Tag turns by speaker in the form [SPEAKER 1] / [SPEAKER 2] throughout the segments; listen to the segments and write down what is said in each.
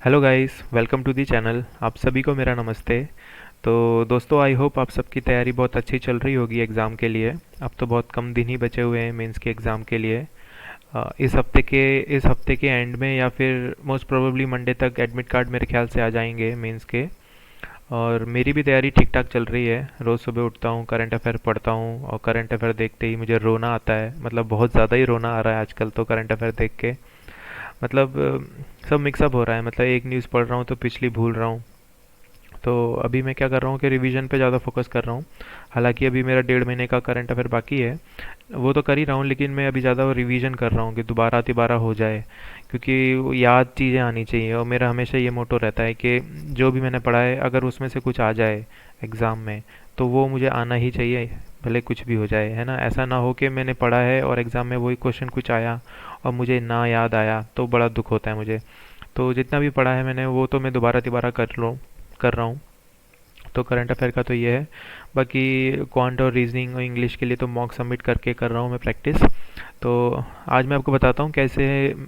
[SPEAKER 1] Hello guys, welcome to the channel. आप सभी को मेरा नमस्ते। तो दोस्तों, आई होप आप सबकी तैयारी बहुत अच्छी चल रही होगी एग्ज़ाम के लिए। अब तो बहुत कम दिन ही बचे हुए हैं मेंस के एग्ज़ाम के लिए। इस हफ्ते के एंड में या फिर मोस्ट प्रोबेबली मंडे तक एडमिट कार्ड मेरे ख्याल से आ जाएंगे मेंस के। और मेरी भी तैयारी ठीक ठाक चल रही है। रोज़ सुबह उठता हूँ, करंट अफेयर पढ़ता हूँ और करंट अफेयर देखते ही मुझे रोना आता है। मतलब बहुत ज़्यादा ही रोना आ रहा है आजकल तो करंट अफेयर देख के। मतलब सब मिक्सअप हो रहा है। मतलब एक न्यूज़ पढ़ रहा हूँ तो पिछली भूल रहा हूँ। तो अभी मैं क्या कर रहा हूँ कि रिवीजन पे ज़्यादा फोकस कर रहा हूँ। हालांकि अभी मेरा 1.5 महीने का करंट अफेयर बाकी है। वो तो कर ही रहा हूँ, लेकिन मैं अभी ज़्यादा रिवीजन कर रहा हूँ कि दोबारा तिबारा हो जाए। क्योंकि वो याद चीज़ें आनी चाहिए और मेरा हमेशा ये मोटो रहता है कि जो भी मैंने पढ़ा है अगर उसमें से कुछ आ जाए एग्ज़ाम में तो वो मुझे आना ही चाहिए, भले कुछ भी हो जाए, है ना। ऐसा ना हो कि मैंने पढ़ा है और एग्ज़ाम में वही क्वेश्चन कुछ आया और मुझे ना याद आया तो बड़ा दुख होता है मुझे। तो जितना भी पढ़ा है मैंने वो तो मैं दोबारा तिबारा कर रहा हूँ। तो करंट अफेयर का तो ये है। बाकी क्वांट और रीजनिंग और इंग्लिश के लिए तो मॉक सबमिट करके कर रहा हूँ मैं प्रैक्टिस। तो आज मैं आपको बताता हूँ कैसे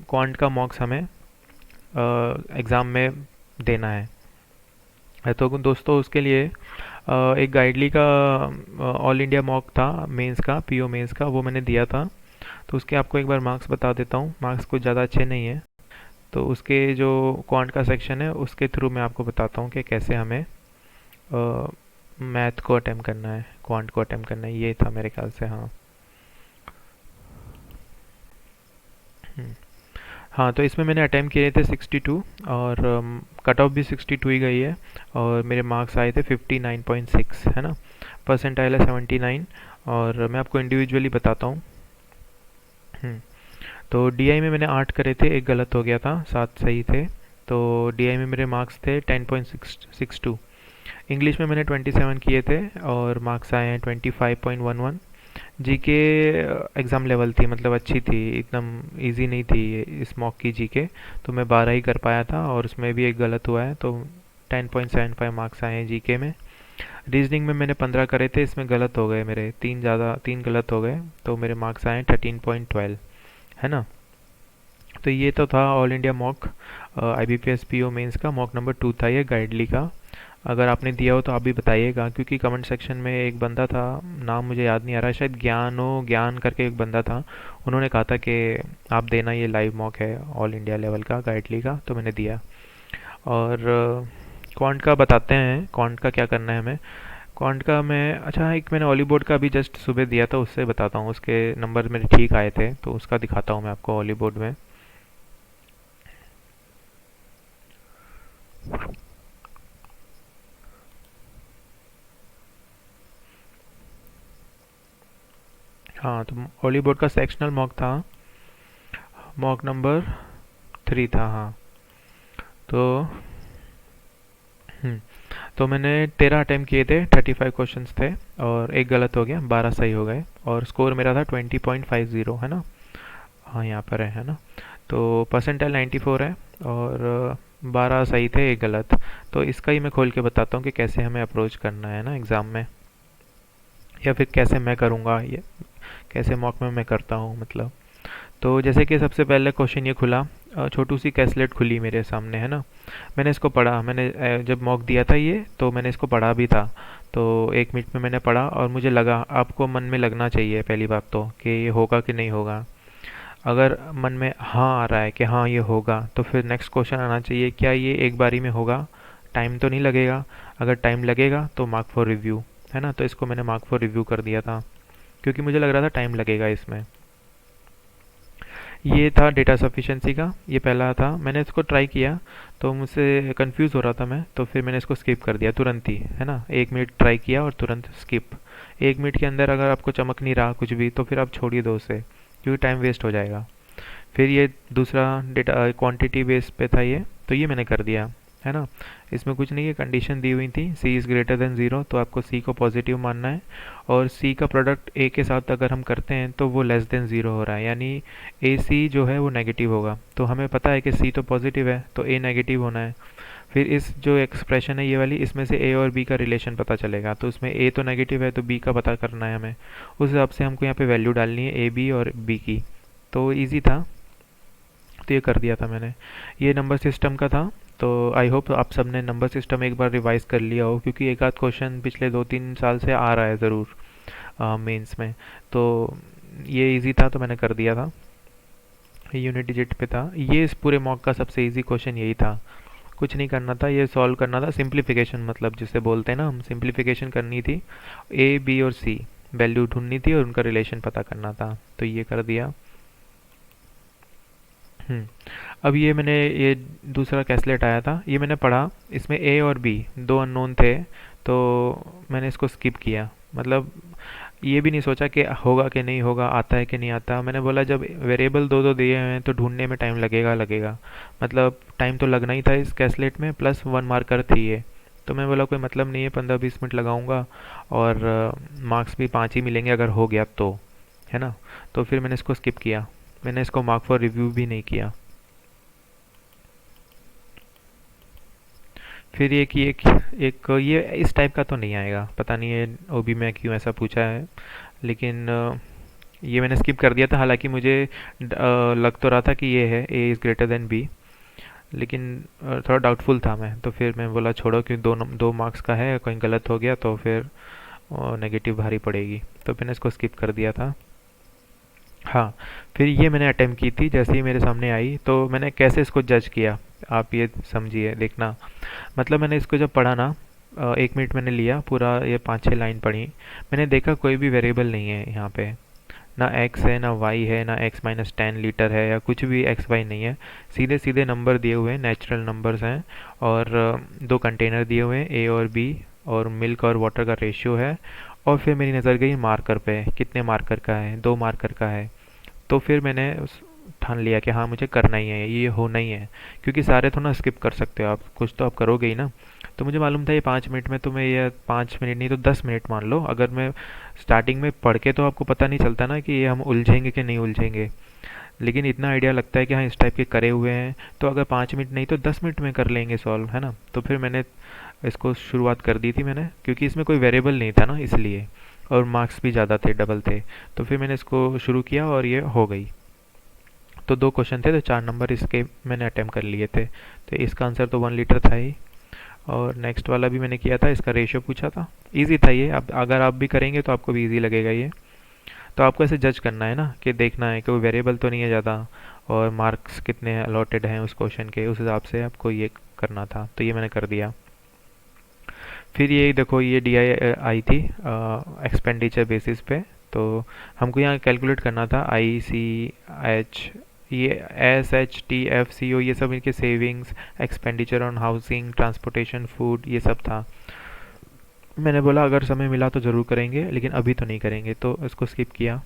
[SPEAKER 1] क्वांट का मॉक्स हमें एग्ज़ाम में देना है। तो दोस्तों, उसके लिए एक गाइडली का ऑल इंडिया मॉक था मेंस का, पीओ मेंस का, वो मैंने दिया था। तो उसके आपको एक बार मार्क्स बता देता हूँ। मार्क्स कुछ ज़्यादा अच्छे नहीं है। तो उसके जो क्वांट का सेक्शन है उसके थ्रू मैं आपको बताता हूँ कि कैसे हमें मैथ को अटेम्प्ट करना है, क्वांट को अटेम्प्ट करना है। ये था मेरे ख्याल से, हाँ। हम्म। हाँ, तो इसमें मैंने अटेम्प्ट किए थे 62 और कट ऑफ भी 62 ही गई है। और मेरे मार्क्स आए थे 59.6, है ना। परसेंटाइल है 79। और मैं आपको इंडिविजुअली बताता हूँ। हम्म, तो डीआई में मैंने 8 करे थे, एक गलत हो गया था, 7 सही थे। तो डीआई में मेरे मार्क्स थे 10.62। इंग्लिश में मैंने 27 किए थे और मार्क्स आए हैं 25.11। जीके एग्ज़ाम लेवल थी, मतलब अच्छी थी, एकदम इजी नहीं थी ये इस मॉक की जीके। तो मैं 12 ही कर पाया था और उसमें भी एक गलत हुआ है, तो 10.75 मार्क्स आए हैं जीके में। रीजनिंग में मैंने 15 करे थे, इसमें गलत हो गए मेरे, तीन गलत हो गए। तो मेरे मार्क्स आए 13.12, है ना। तो ये तो था all India mock I B P S P O mains का मॉक नंबर 2 था ये, गाइडली का। अगर आपने दिया हो तो आप भी बताइएगा, क्योंकि कमेंट सेक्शन में एक बंदा था, नाम मुझे याद नहीं आ रहा है, शायद ज्ञान करके एक बंदा था। उन्होंने कहा था कि आप देना, ये लाइव मॉक है ऑल इंडिया लेवल का गाइडली का, तो मैंने दिया। और क्वांट का बताते हैं, क्वांट का क्या करना है हमें। क्वांट का मैं, अच्छा, एक मैंने ऑली बोर्ड का भी जस्ट सुबह दिया था, उससे बताता हूँ। उसके नंबर मेरे ठीक आए थे तो उसका दिखाता हूँ मैं आपको ऑली बोर्ड में। हाँ, तो ऑली बोर्ड का सेक्शनल मॉक था, मॉक नंबर 3 था, हाँ। तो हम्म, तो मैंने 13 अटेम्प्ट किए थे, 35 क्वेश्चंस थे और एक गलत हो गया, 12 सही हो गए। और स्कोर मेरा था 20.50, है ना। हाँ, यहाँ पर है ना। तो परसेंटाइल 94 है और 12 सही थे, एक गलत। तो इसका ही मैं खोल के बताता हूँ कि कैसे हमें अप्रोच करना है ना एग्ज़ाम में, या फिर कैसे मैं करूँगा ये, कैसे मॉक में मैं करता हूँ मतलब। तो जैसे कि सबसे पहले क्वेश्चन ये खुला, छोटू सी कैसलेट खुली मेरे सामने, है ना। मैंने इसको पढ़ा, मैंने जब मॉक दिया था ये तो मैंने इसको पढ़ा भी था। तो 1 मिनट में मैंने पढ़ा और मुझे लगा, आपको मन में लगना चाहिए पहली बात तो कि ये होगा कि नहीं होगा। अगर मन में हाँ आ रहा है कि हाँ ये होगा, तो फिर नेक्स्ट क्वेश्चन आना चाहिए, क्या ये एक बारी में होगा, टाइम तो नहीं लगेगा। अगर टाइम लगेगा तो मार्क फॉर रिव्यू, है ना। तो इसको मैंने मार्क फॉर रिव्यू कर दिया था, क्योंकि मुझे लग रहा था टाइम लगेगा इसमें। ये था डेटा सफिशिएंसी का, ये पहला था। मैंने इसको ट्राई किया तो मुझसे कंफ्यूज हो रहा था मैं, तो फिर मैंने इसको स्किप कर दिया तुरंत ही, है ना। 1 मिनट ट्राई किया और तुरंत स्किप। 1 मिनट के अंदर अगर आपको चमक नहीं रहा कुछ भी तो फिर आप छोड़िए दो उसे, क्योंकि टाइम वेस्ट हो जाएगा। फिर ये दूसरा डेटा क्वांटिटी बेस पे था ये, तो ये मैंने कर दिया, है ना। इसमें कुछ नहीं है, कंडीशन दी हुई थी सी इज़ ग्रेटर देन ज़ीरो, तो आपको सी को पॉजिटिव मानना है। और सी का प्रोडक्ट ए के साथ अगर हम करते हैं तो वो लेस देन ज़ीरो हो रहा है, यानी ए सी जो है वो नेगेटिव होगा। तो हमें पता है कि सी तो पॉजिटिव है तो ए नेगेटिव होना है। फिर इस जो एक्सप्रेशन है ये वाली, इसमें से ए और बी का रिलेशन पता चलेगा, तो उसमें ए तो नेगेटिव है तो बी का पता करना है हमें। उस हिसाब से हमको यहाँ पे वैल्यू डालनी है ए बी और बी की। तो ईजी था। तो ये कर दिया था मैंने। ये नंबर सिस्टम का था। तो आई होप आप सब ने नंबर सिस्टम एक बार रिवाइज कर लिया हो, क्योंकि एक आध क्वेश्चन पिछले 2-3 साल से आ रहा है ज़रूर मेंस में। तो ये इजी था तो मैंने कर दिया था। यूनिट डिजिट पे था ये। इस पूरे मॉक का सबसे इजी क्वेश्चन यही था। कुछ नहीं करना था, ये सॉल्व करना था। सिंप्लीफिकेशन मतलब जिसे बोलते हैं ना हम, सिंप्लीफिकेशन करनी थी। ए बी और सी वैल्यू ढूंढनी थी और उनका रिलेशन पता करना था, तो ये कर दिया। हम्म अब ये मैंने ये दूसरा कैसलेट आया था, ये मैंने पढ़ा। इसमें ए और बी दो अननोन थे, तो मैंने इसको स्किप किया। मतलब ये भी नहीं सोचा कि होगा कि नहीं होगा, आता है कि नहीं आता। मैंने बोला जब वेरिएबल दो दो दिए हुए हैं तो ढूंढने में टाइम लगेगा लगेगा। मतलब टाइम तो लगना ही था इस कैसलेट में, प्लस 1 मार्कर थी ये। तो मैं बोला कोई मतलब नहीं है, 15-20 मिनट लगाऊंगा और मार्क्स भी 5 ही मिलेंगे अगर हो गया तो, है ना। तो फिर मैंने इसको स्किप किया। मैंने इसको मार्क फॉर रिव्यू भी नहीं किया। फिर एक ये इस टाइप का तो नहीं आएगा, पता नहीं ये ओबी में क्यों ऐसा पूछा है। लेकिन ये मैंने स्किप कर दिया था। हालांकि मुझे लग तो रहा था कि ये है A is greater than B, लेकिन थोड़ा डाउटफुल था मैं। तो फिर मैं बोला छोड़ो, क्योंकि 2 मार्क्स का है, कहीं गलत हो गया तो फिर नेगेटिव भारी पड़ेगी। तो मैंने इसको स्किप कर दिया था। हाँ, फिर ये मैंने अटेम्प्ट की थी। जैसे ही मेरे सामने आई तो मैंने कैसे इसको जज किया, आप ये समझिए, देखना। मतलब मैंने इसको जब पढ़ा ना, 1 मिनट मैंने लिया पूरा, ये 5-6 लाइन पढ़ी। मैंने देखा कोई भी वेरिएबल नहीं है यहाँ पे। ना एक्स है ना वाई है, ना x-10 लीटर है या कुछ भी एक्स वाई नहीं है। सीधे सीधे नंबर दिए हुए हैं, नेचुरल नंबर्स हैं। और दो कंटेनर दिए हुए हैं, ए और बी, और मिल्क और वाटर का रेशियो है। और फिर मेरी नज़र गई मार्कर पे, कितने मार्कर का है, 2 मार्कर का है। तो फिर मैंने ठान लिया कि हाँ मुझे करना ही है, ये होना ही है। क्योंकि सारे तो ना स्किप कर सकते हो आप, कुछ तो आप करोगे ही ना। तो मुझे मालूम था ये 5 मिनट में, तो मैं ये 5 मिनट नहीं तो 10 मिनट मान लो, अगर मैं स्टार्टिंग में पढ़ के, तो आपको पता नहीं चलता ना कि ये हम उलझेंगे कि नहीं उलझेंगे। लेकिन इतना आइडिया लगता है कि हाँ इस टाइप के करे हुए हैं, तो अगर 5 मिनट नहीं तो 10 मिनट में कर लेंगे सॉल्व, है ना। तो फिर मैंने इसको शुरुआत कर दी थी मैंने, क्योंकि इसमें कोई वेरिएबल नहीं था ना इसलिए। और मार्क्स भी ज़्यादा थे, डबल थे। तो फिर मैंने इसको शुरू किया और ये हो गई। तो 2 क्वेश्चन थे, तो 4 नंबर इसके मैंने अटेम्प्ट कर लिए थे। तो इसका आंसर तो 1 लीटर था ही। और नेक्स्ट वाला भी मैंने किया था, इसका रेशियो पूछा था। इजी था ये। अब अगर आप भी करेंगे तो आपको भी इजी लगेगा ये। तो आपको ऐसे जज करना है ना, कि देखना है कि कोई वेरिएबल तो नहीं है ज़्यादा, और मार्क्स कितने अलॉटेड हैं उस क्वेश्चन के, उस हिसाब से आपको ये करना था। तो ये मैंने कर दिया। फिर ये देखो, ये डी आई आई थी एक्सपेंडिचर बेसिस पे। तो हमको यहाँ कैलकुलेट करना था आई सी एच, ये S H T F C O, ये सब इनके savings, expenditure on housing, transportation, food, ये सब था। मैंने बोला अगर समय मिला तो ज़रूर करेंगे, लेकिन अभी तो नहीं करेंगे, तो इसको स्किप किया।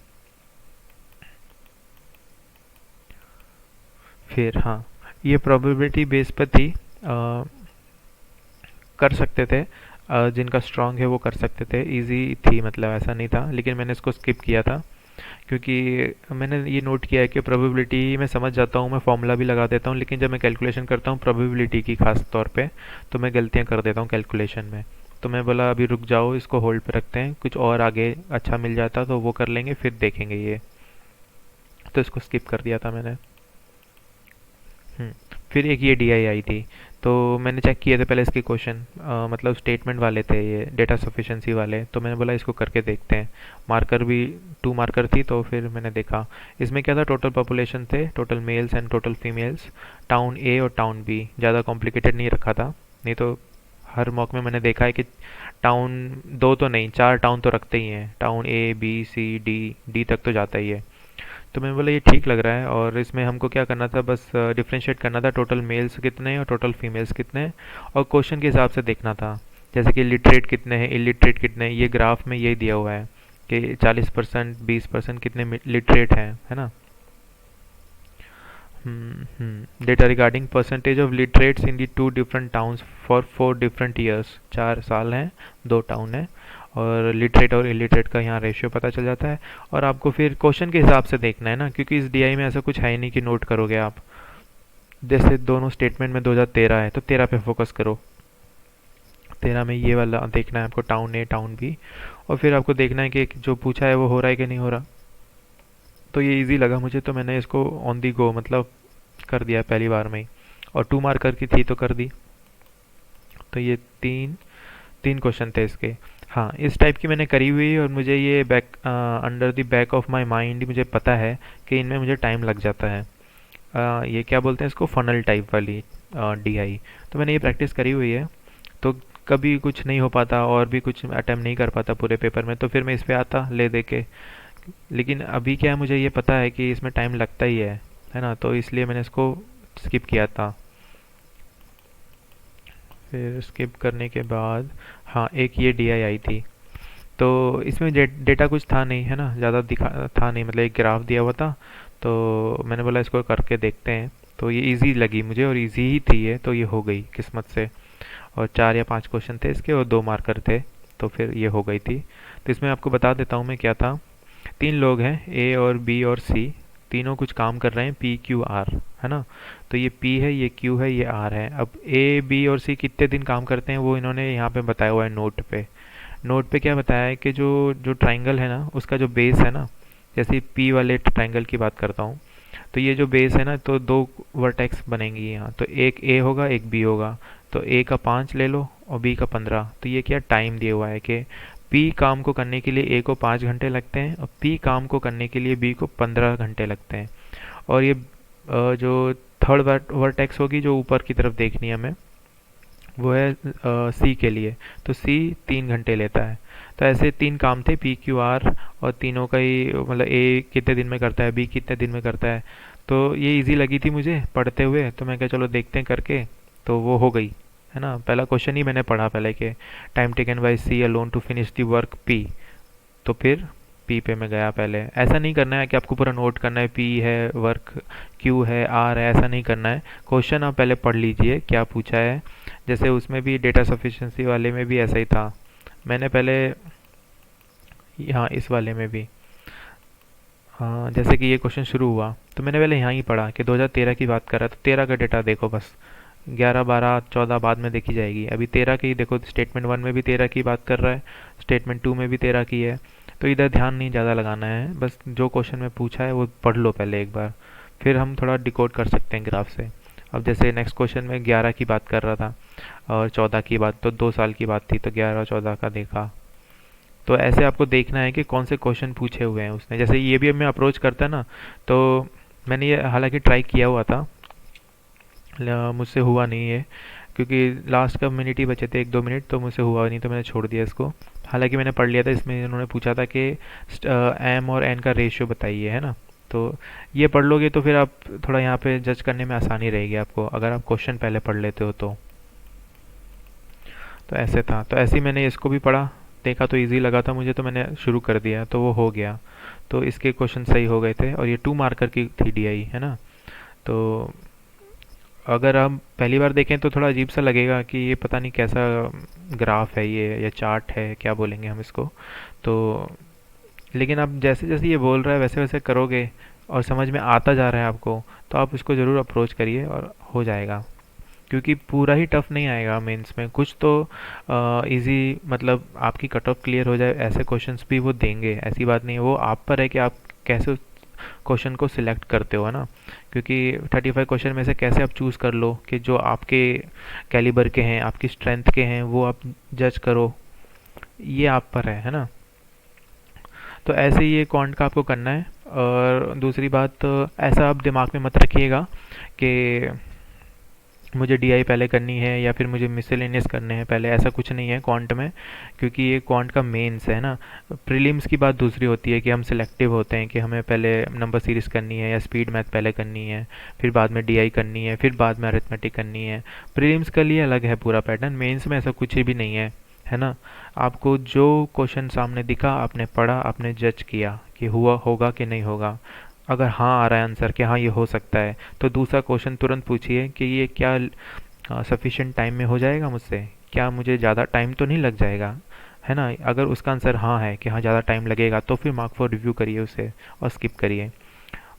[SPEAKER 1] फिर हाँ, ये प्रोबेबिलिटी बेस पर थी। कर सकते थे, जिनका स्ट्रांग है वो कर सकते थे, इजी थी, मतलब ऐसा नहीं था। लेकिन मैंने इसको स्किप किया था, क्योंकि मैंने ये नोट किया है कि प्रोबेबिलिटी मैं समझ जाता हूँ, मैं फॉर्मूला भी लगा देता हूँ, लेकिन जब मैं कैलकुलेशन करता हूँ प्रोबेबिलिटी की खास तौर पे, तो मैं गलतियाँ कर देता हूँ कैलकुलेशन में। तो मैं बोला अभी रुक जाओ, इसको होल्ड पे रखते हैं, कुछ और आगे अच्छा मिल जाता तो वो कर लेंगे, फिर देखेंगे ये। तो इसको स्किप कर दिया था मैंने। हम्म, फिर एक ये डी आई आई थी। तो मैंने चेक किए थे पहले इसके क्वेश्चन, मतलब स्टेटमेंट वाले थे ये, डेटा सफिशिएंसी वाले। तो मैंने बोला इसको करके देखते हैं। मार्कर भी 2 मार्कर थी, तो फिर मैंने देखा इसमें क्या था। टोटल पॉपुलेशन थे, total males and total females, town A और टाउन बी। ज़्यादा कॉम्प्लिकेटेड नहीं रखा था, नहीं तो हर मॉक में मैंने देखा है कि टाउन दो तो नहीं, 4 टाउन तो रखते ही हैं। Town A B C D, D तक तो जाता ही है। तो मैंने बोला ये ठीक लग रहा है, और इसमें हमको क्या करना था, बस डिफ्रेंशिएट करना था, टोटल मेल्स कितने हैं और टोटल फीमेल्स कितने हैं। और क्वेश्चन के हिसाब से देखना था, जैसे कि लिटरेट कितने हैं, इलिटरेट कितने हैं। ये ग्राफ में यही दिया हुआ है कि 40%, 20% कितने लिटरेट हैं, है ना। Data regarding percentage of literates in the 2 different towns for 4 different years. 4 साल हैं, 2 टाउन है। और लिटरेट और इलिटरेट का यहाँ रेशियो पता चल जाता है। और आपको फिर क्वेश्चन के हिसाब से देखना है ना, क्योंकि इस डीआई में ऐसा कुछ है ही नहीं कि नोट करोगे आप। जैसे दोनों स्टेटमेंट में 2013 है, तो 13 पे फोकस करो। 13 में ये वाला देखना है आपको, टाउन ए टाउन बी। और फिर आपको देखना है कि जो पूछा है वो हो रहा है कि नहीं हो रहा। तो ये इजी लगा मुझे, तो मैंने इसको ऑन दी गो, मतलब कर दिया पहली बार में ही। और 2 मार्कर की थी तो कर दी। तो ये तीन तीन क्वेश्चन थे इसके। हाँ, इस टाइप की मैंने करी हुई है और मुझे ये back under the back of my mind मुझे पता है कि इनमें मुझे टाइम लग जाता है। ये क्या बोलते हैं इसको, फनल टाइप वाली डीआई। तो मैंने ये प्रैक्टिस करी हुई है। तो कभी कुछ नहीं हो पाता और भी कुछ अटेम्प्ट नहीं कर पाता पूरे पेपर में, तो फिर मैं इस पे आता ले दे के। लेकिन अभी क्या है, मुझे ये पता है कि इसमें टाइम लगता ही है ना, तो इसलिए मैंने इसको स्किप किया था। फिर स्किप करने के बाद हाँ, एक ये डी आई आई थी। तो इसमें डेटा कुछ था नहीं, है ना, ज़्यादा दिखा था नहीं, मतलब एक ग्राफ दिया हुआ था। तो मैंने बोला इसको करके देखते हैं। तो ये इजी लगी मुझे और इजी ही थी ये, तो ये हो गई किस्मत से। और 4 या 5 क्वेश्चन थे इसके और 2 मार्कर थे, तो फिर ये हो गई थी। तो इसमें आपको बता देता हूँ मैं क्या था। 3 लोग हैं, ए और बी और सी। तीनों कुछ काम कर रहे हैं, पी क्यू आर, है ना। तो ये पी है, ये क्यू है, ये आर है। अब ए बी और सी कितने दिन काम करते हैं वो इन्होंने यहाँ पे बताया हुआ है नोट पे। नोट पे क्या बताया है कि जो जो ट्राइंगल है ना, उसका जो बेस है ना, जैसे पी वाले ट्राइंगल की बात करता हूँ। तो ये जो बेस है ना, तो 2 वर्टेक्स बनेंगी यहाँ, तो एक ए होगा एक बी होगा। तो ए का 5 ले लो और बी का 15। तो ये क्या टाइम दिया हुआ है कि पी काम को करने के लिए ए को 5 घंटे लगते हैं और पी काम को करने के लिए बी को 15 घंटे लगते हैं। और ये जो थर्ड वर्टेक्स होगी जो ऊपर की तरफ देखनी है हमें, वो है सी के लिए। तो सी 3 घंटे लेता है। तो ऐसे 3 काम थे पी क्यू आर, और तीनों का ही मतलब ए कितने दिन में करता है, बी कितने दिन में करता है। तो ये इजी लगी थी मुझे पढ़ते हुए, तो मैं क्या चलो देखते हैं करके। तो वो हो गई, है ना। पहला क्वेश्चन ही मैंने पढ़ा पहले के, time taken by C alone to finish the work P. तो फिर पी पे मैं गया पहले। ऐसा नहीं करना है कि आपको पूरा नोट करना है, पी है वर्क, क्यू है, आर है, ऐसा नहीं करना है। क्वेश्चन आप पहले पढ़ लीजिए क्या पूछा है। जैसे उसमें भी डेटा सफिशिएंसी वाले में भी ऐसा ही था। मैंने पहले यहाँ इस वाले में भी, हाँ, जैसे कि ये क्वेश्चन शुरू हुआ तो मैंने पहले यहाँ ही पढ़ा कि 2013 की बात कर रहा है, तो 13 का डेटा देखो बस। 11 12 14 बाद में देखी जाएगी, अभी 13 की देखो। स्टेटमेंट 1 में भी 13 की बात कर रहा है, स्टेटमेंट 2 में भी 13 की है। तो इधर ध्यान नहीं ज़्यादा लगाना है, बस जो क्वेश्चन में पूछा है वो पढ़ लो पहले एक बार। फिर हम थोड़ा डिकोड कर सकते हैं ग्राफ से। अब जैसे नेक्स्ट क्वेश्चन में 11 की बात कर रहा था और 14 की बात, तो 2 साल की बात थी, तो 11 और 14 का देखा। तो ऐसे आपको देखना है कि कौन से क्वेश्चन पूछे हुए हैं उसने। जैसे ये भी हमें अप्रोच करता है ना, तो मैंने ये हालांकि ट्राई किया हुआ था, मुझसे हुआ नहीं है, क्योंकि लास्ट का मिनट ही बचे थे, 1 2 मिनट, तो मुझसे हुआ नहीं, तो मैंने छोड़ दिया इसको। हालांकि मैंने पढ़ लिया था, इसमें उन्होंने पूछा था कि एम और एन का रेशियो बताइए, है ना। तो ये पढ़ लोगे तो फिर आप थोड़ा यहाँ पे जज करने में आसानी रहेगी आपको, अगर आप क्वेश्चन पहले पढ़ लेते हो तो। तो ऐसे था, तो ऐसे ही मैंने इसको भी पढ़ा, देखा तो इजी लगा था मुझे, तो मैंने शुरू कर दिया, तो वो हो गया। तो इसके क्वेश्चन सही हो गए थे, और ये 2 मार्कर की थी डीआई, है ना। तो अगर हम पहली बार देखें तो थोड़ा अजीब सा लगेगा कि ये पता नहीं कैसा ग्राफ है ये, या चार्ट है, क्या बोलेंगे हम इसको। तो लेकिन आप जैसे जैसे ये बोल रहा है वैसे वैसे करोगे और समझ में आता जा रहा है आपको, तो आप इसको ज़रूर अप्रोच करिए और हो जाएगा। क्योंकि पूरा ही टफ नहीं आएगा मेंस में, कुछ तो इजी, मतलब आपकी कट ऑफ क्लियर हो जाए ऐसे क्वेश्चंस भी वो देंगे, ऐसी बात नहीं है। वो आप पर है कि आप कैसे उस क्वेश्चन को सिलेक्ट करते हो, है ना। क्योंकि 35 क्वेश्चन में से कैसे आप चूज़ कर लो कि जो आपके कैलिबर के हैं, आपकी स्ट्रेंथ के हैं, वो आप जज करो, ये आप पर है ना। तो ऐसे ही ये क्वांट का आपको करना है। और दूसरी बात, ऐसा आप दिमाग में मत रखिएगा कि मुझे डीआई पहले करनी है या फिर मुझे मिसलेनियस करने हैं पहले, ऐसा कुछ नहीं है क्वांट में। क्योंकि ये क्वांट का मेंस है ना। प्रीलिम्स की बात दूसरी होती है कि हम सिलेक्टिव होते हैं कि हमें पहले नंबर सीरीज करनी है या स्पीड मैथ पहले करनी है, फिर बाद में डीआई करनी है, फिर बाद में अरिथमेटिक करनी है। प्रीलिम्स के लिए अलग है पूरा पैटर्न, मेंस में ऐसा कुछ भी नहीं है ना। आपको जो क्वेश्चन सामने दिखा, आपने पढ़ा, आपने जज किया कि हुआ होगा कि नहीं होगा। अगर हाँ आ रहा है आंसर कि हाँ ये हो सकता है, तो दूसरा क्वेश्चन तुरंत पूछिए कि ये क्या सफिशिएंट टाइम में हो जाएगा मुझसे, क्या मुझे ज़्यादा टाइम तो नहीं लग जाएगा, है ना। अगर उसका आंसर हाँ है कि हाँ ज़्यादा टाइम लगेगा, तो फिर मार्क फॉर रिव्यू करिए उसे और स्किप करिए।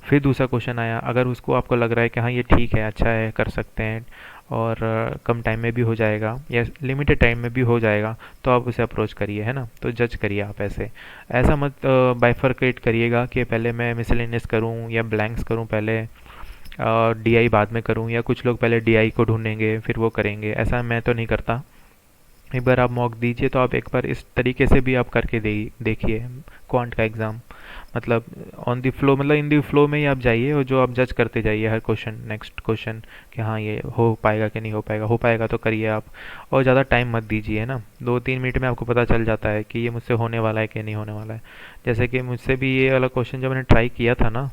[SPEAKER 1] फिर दूसरा क्वेश्चन आया, अगर उसको आपको लग रहा है कि हाँ ये ठीक है, अच्छा है, कर सकते हैं और कम टाइम में भी हो जाएगा या लिमिटेड टाइम में भी हो जाएगा, तो आप उसे अप्रोच करिए, है ना। तो जज करिए आप ऐसे। ऐसा मत बाइफरकेट करिएगा कि पहले मैं मिसलेनियस करूँ या ब्लैंक्स करूँ पहले। डीआई बाद में करूँ, या कुछ लोग पहले डीआई को ढूंढेंगे फिर वो करेंगे। ऐसा मैं तो नहीं करता। एक बार आप मॉक दीजिए तो आप एक बार इस तरीके से भी आप करके दे देखिए क्वांट का एग्ज़ाम। मतलब ऑन द फ्लो, मतलब इन द फ्लो में ही आप जाइए और जो आप जज करते जाइए हर क्वेश्चन नेक्स्ट क्वेश्चन कि हाँ ये हो पाएगा कि नहीं हो पाएगा। हो पाएगा तो करिए आप, और ज़्यादा टाइम मत दीजिए, है ना। 2-3 मिनट में आपको पता चल जाता है कि ये मुझसे होने वाला है कि नहीं होने वाला है। जैसे कि मुझसे भी ये वाला क्वेश्चन जब मैंने ट्राई किया था ना,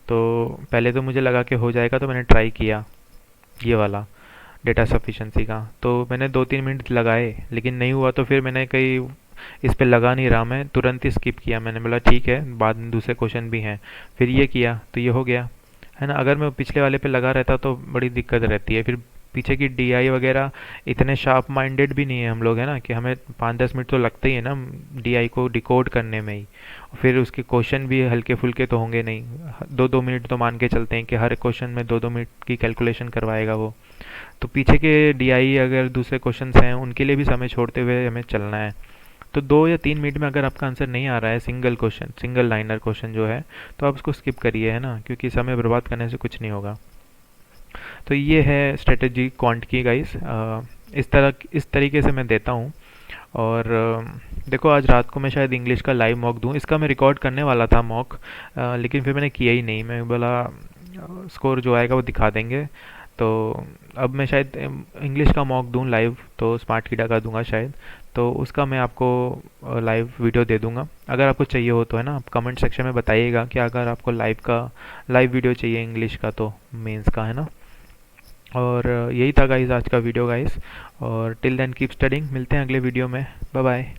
[SPEAKER 1] तो पहले तो मुझे लगा कि हो जाएगा, तो मैंने ट्राई किया ये वाला डेटा सफिशिएंसी का, तो मैंने 2-3 मिनट लगाए लेकिन नहीं हुआ। तो फिर मैंने कहीं इस पे लगा नहीं रहा, मैं तुरंत ही स्किप किया। मैंने बोला ठीक है, बाद में दूसरे क्वेश्चन भी हैं। फिर ये किया तो ये हो गया, है ना। अगर मैं पिछले वाले पे लगा रहता तो बड़ी दिक्कत रहती है। फिर पीछे की डीआई वगैरह इतने शार्प माइंडेड भी नहीं है हम लोग, है ना, कि हमें 5-10 मिनट तो लगते ही है ना डीआई को डिकोड करने में ही। फिर उसके क्वेश्चन भी हल्के फुल्के तो होंगे नहीं। 2-2 मिनट तो मान के चलते हैं कि हर क्वेश्चन में 2-2 मिनट की कैलकुलेशन करवाएगा वो। तो पीछे के डीआई अगर दूसरे क्वेश्चंस हैं उनके लिए भी समय छोड़ते हुए हमें चलना है। तो 2 या 3 मिनट में अगर आपका आंसर नहीं आ रहा है, single question, single liner question जो है, तो आप उसको स्किप करिए, है ना, क्योंकि समय बर्बाद करने से कुछ नहीं होगा। तो ये है स्ट्रेटजी क्वांट की गाइस। इस तरीके से मैं देता हूँ। और देखो आज रात को मैं शायद इंग्लिश का लाइव मॉक दूँ। इसका मैं रिकॉर्ड करने वाला था मॉक, लेकिन फिर मैंने किया ही नहीं। मैं बोला स्कोर जो आएगा वो दिखा देंगे। तो अब मैं शायद इंग्लिश का मॉक दूँ लाइव, तो स्मार्ट कीडा का दूंगा शायद। तो उसका मैं आपको लाइव वीडियो दे दूंगा। अगर आपको चाहिए हो तो, है ना, आप कमेंट सेक्शन में बताइएगा कि अगर आपको लाइव वीडियो चाहिए इंग्लिश का, तो मेंस का, है ना। और यही था गाइस आज का वीडियो गाइस। और टिल देन कीप स्टडिंग, मिलते हैं अगले वीडियो में। Bye bye.